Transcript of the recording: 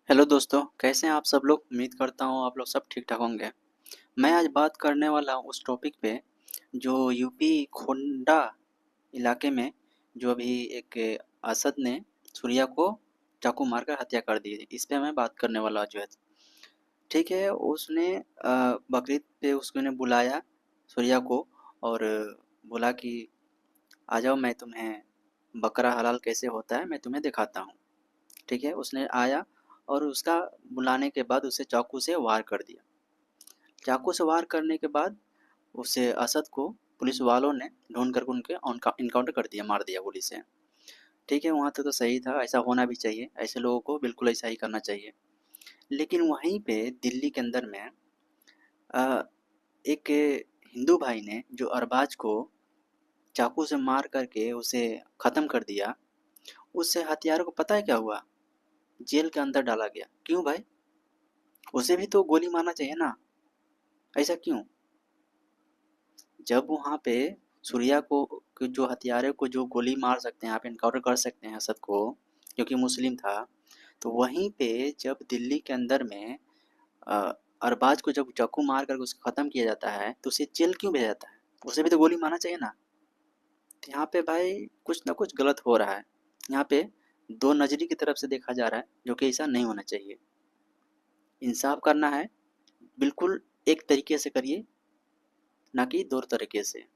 Hello दोस्तों, कैसे हैं आप सब लोग? उम्मीद करता हूँ आप लोग सब ठीक-ठाक होंगे। मैं आज बात करने वाला हूँ उस टॉपिक पे जो यूपी गोंडा इलाके में जो अभी एक असद ने सूर्या को चाकू मारकर हत्या कर दी। इस पे मैं बात करने वाला जो है। ठीक है, उसने बकरीद पे उसने बुलाया सूर्या को और बोला कि आ जाओ मैं तुम्हें बकरा हलाल कैसे होता है मैं तुम्हें दिखाता हूँ। ठीक है, उसने आया और उसका बुलाने के बाद उसे चाकू से वार कर दिया। चाकू से वार करने के बाद उसे असद को पुलिस वालों ने ढूंढ कर उनके इनकाउंटर कर दिया, मार दिया गोली से। ठीक है, वहाँ तक तो सही था, ऐसा होना भी चाहिए, ऐसे लोगों को बिल्कुल ऐसा ही करना चाहिए। लेकिन वहीं पे दिल्ली के अंदर में अ, एक हिंदू भाई ने जो अरबाज को चाकू से मार करके उसे ख़त्म कर दिया, उससे हत्यारों को पता है क्या हुआ? जेल के अंदर डाला गया। क्यों भाई? उसे भी तो गोली मारना चाहिए ना, ऐसा क्यों? जब वहाँ पे सूर्या को जो हत्यारे को जो गोली मार सकते हैं, आप इनकाउंटर कर सकते हैं असद को, क्योंकि मुस्लिम था, तो वहीं पे जब दिल्ली के अंदर में अ, अरबाज को जब चाकू मार कर उसे खत्म किया जाता है, तो उसे जेल क्यों भेजा जाता है? उसे भी तो गोली मारना चाहिए ना। तो यहाँ पे भाई कुछ ना कुछ गलत हो रहा है। यहाँ पे दो नजरी की तरफ से देखा जा रहा है, जो कि ऐसा नहीं होना चाहिए। इंसाफ करना है, बिल्कुल एक तरीके से करिए, ना कि दो तरीके से।